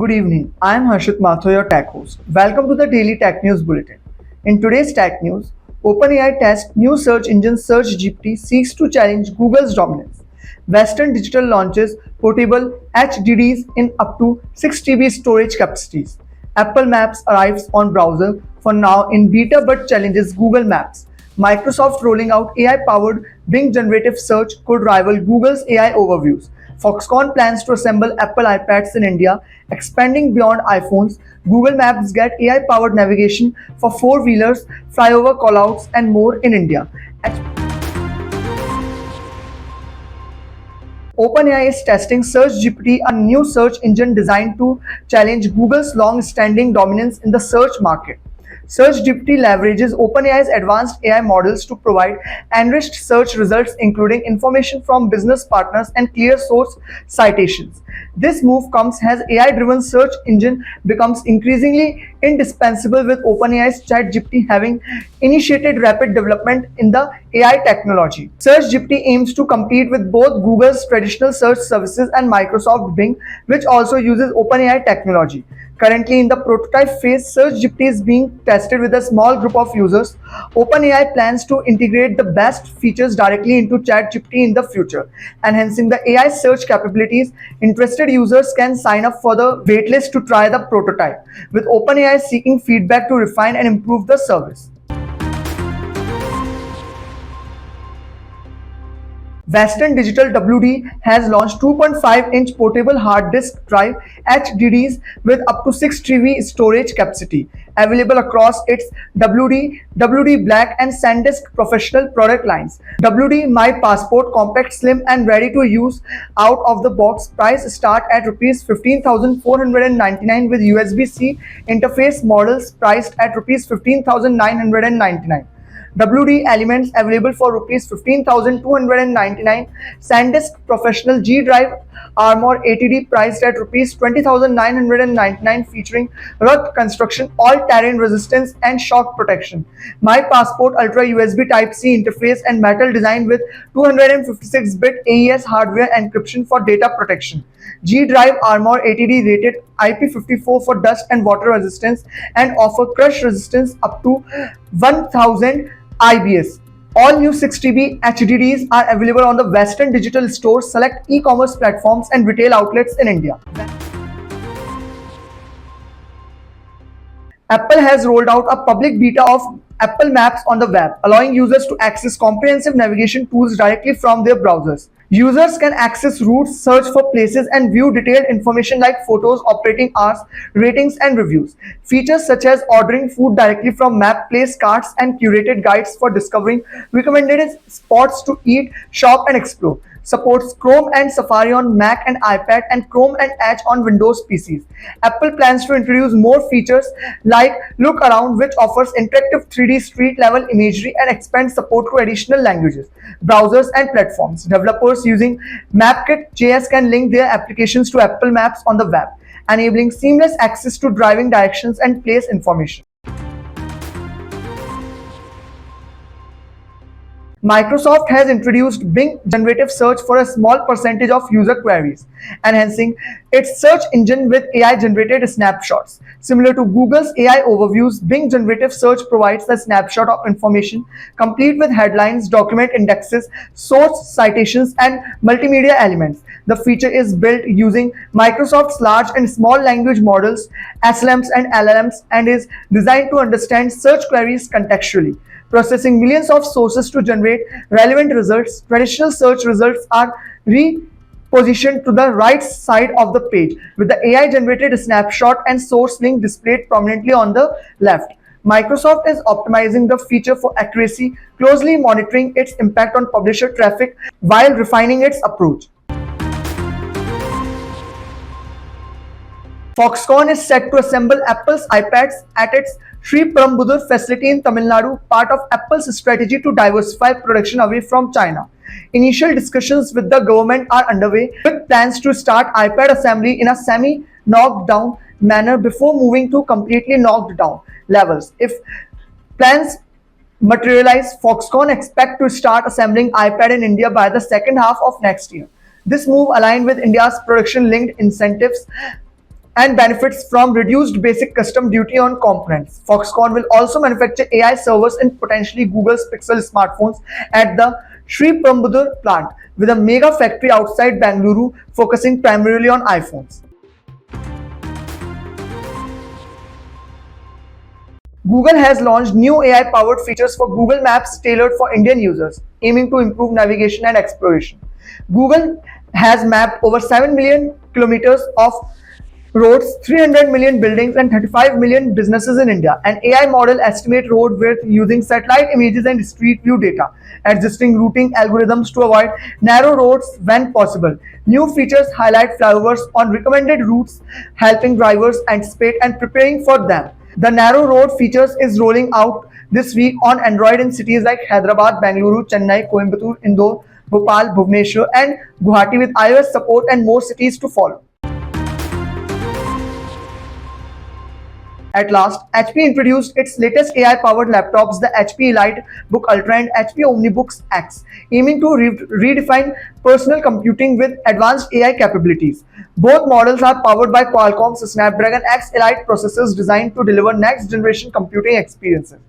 Good evening. I am Harshit Mathur, your tech host. Welcome to the Daily Tech News Bulletin. In today's tech news, OpenAI test new search engine SearchGPT seeks to challenge Google's dominance. Western Digital launches portable HDDs in up to 6 TB storage capacities. Apple Maps arrives on browser for now in beta but challenges Google Maps. Microsoft rolling out AI-powered Bing generative search could rival Google's AI overviews. Foxconn plans to assemble Apple iPads in India, expanding beyond iPhones. Google Maps get AI-powered navigation for four-wheelers, flyover callouts, and more in India. OpenAI is testing SearchGPT, a new search engine designed to challenge Google's long-standing dominance in the search market. SearchGPT leverages OpenAI's advanced AI models to provide enriched search results, including information from business partners and clear source citations. This move comes as AI-driven search engine becomes increasingly indispensable, with OpenAI's ChatGPT having initiated rapid development in the AI technology. SearchGPT aims to compete with both Google's traditional search services and Microsoft Bing, which also uses OpenAI technology. Currently in the prototype phase, SearchGPT is being tested with a small group of users. OpenAI plans to integrate the best features directly into ChatGPT in the future, enhancing the AI search capabilities. Interested users can sign up for the waitlist to try the prototype, with OpenAI seeking feedback to refine and improve the service. Western Digital WD has launched 2.5-inch portable hard disk drive HDDs with up to 6 TB storage capacity, available across its WD, WD Black and SanDisk professional product lines. WD My Passport, compact, slim and ready to use out of the box. Price start at Rs 15,499 with USB-C interface. Models priced at Rs 15,999. WD Elements available for Rs 15,299. SanDisk Professional G Drive Armor 80D priced at Rs 20,999, featuring rugged construction, all-terrain resistance and shock protection. My Passport Ultra USB Type-C interface and metal design with 256-bit AES hardware encryption for data protection. G Drive Armor 80D rated IP54 for dust and water resistance and offer crush resistance up to 1000 IBS. All new 6 TB HDDs are available on the Western Digital Store, select e-commerce platforms and retail outlets in India. Apple has rolled out a public beta of Apple Maps on the web, allowing users to access comprehensive navigation tools directly from their browsers. Users can access routes, search for places, and view detailed information like photos, operating hours, ratings, and reviews. Features such as ordering food directly from map, place cards, and curated guides for discovering recommended spots to eat, shop, and explore. Supports Chrome and Safari on Mac and iPad and Chrome and Edge on Windows PCs. Apple plans to introduce more features like Look Around, which offers interactive 3D street level imagery and expands support to additional languages, browsers, and platforms. Developers using MapKit.js can link their applications to Apple Maps on the web, enabling seamless access to driving directions and place information. Microsoft has introduced Bing generative search for a small percentage of user queries, enhancing its search engine with AI-generated snapshots. Similar to Google's AI overviews, Bing generative search provides a snapshot of information complete with headlines, document indexes, source citations, and multimedia elements. The feature is built using Microsoft's large and small language models, SLMs and LLMs, and is designed to understand search queries contextually. Processing millions of sources to generate relevant results, traditional search results are repositioned to the right side of the page, with the AI-generated snapshot and source link displayed prominently on the left. Microsoft is optimizing the feature for accuracy, closely monitoring its impact on publisher traffic while refining its approach. Foxconn is set to assemble Apple's iPads at its Sri Perumbudur facility in Tamil Nadu, part of Apple's strategy to diversify production away from China. Initial discussions with the government are underway, with plans to start iPad assembly in a semi-knocked down manner before moving to completely knocked down levels. If plans materialize, Foxconn expect to start assembling iPad in India by the second half of next year. This move aligned with India's production-linked incentives and benefits from reduced basic custom duty on components. Foxconn will also manufacture AI servers in potentially Google's Pixel smartphones at the Sri Perumbudur plant, with a mega factory outside Bangalore focusing primarily on iPhones. Google has launched new AI-powered features for Google Maps tailored for Indian users, aiming to improve navigation and exploration. Google has mapped over 7 million kilometers of roads, 300 million buildings, and 35 million businesses in India. An AI model estimates road width using satellite images and street view data, adjusting routing algorithms to avoid narrow roads when possible. New features highlight flyovers on recommended routes, helping drivers anticipate and preparing for them. The narrow road features is rolling out this week on Android in cities like Hyderabad, Bangalore, Chennai, Coimbatore, Indore, Bhopal, Bhubaneswar, and Guwahati, with iOS support and more cities to follow. At last, HP introduced its latest AI-powered laptops, the HP EliteBook Ultra and HP OmniBooks X, aiming to redefine personal computing with advanced AI capabilities. Both models are powered by Qualcomm's Snapdragon X Elite processors designed to deliver next-generation computing experiences.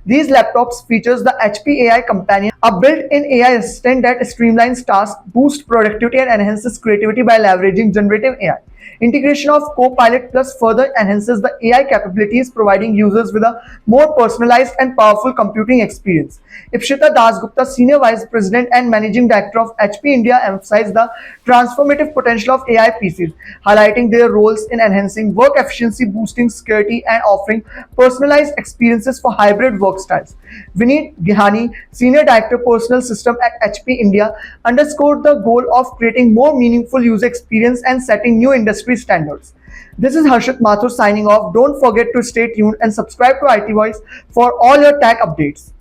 These laptops features the HP AI Companion, a built-in AI assistant that streamlines tasks, boosts productivity, and enhances creativity by leveraging generative AI. Integration of Copilot Plus further enhances the AI capabilities, providing users with a more personalized and powerful computing experience. Ipshita Dasgupta, Senior Vice President and Managing Director of HP India, emphasized the transformative potential of AI PCs, highlighting their roles in enhancing work efficiency, boosting security, and offering personalized experiences for hybrid work styles. Vineet Gihani, Senior Director Personal System at HP India, underscored the goal of creating more meaningful user experience and setting new industry standards. This is Harshit Mathur signing off. Don't forget to stay tuned and subscribe to IT Voice for all your tech updates.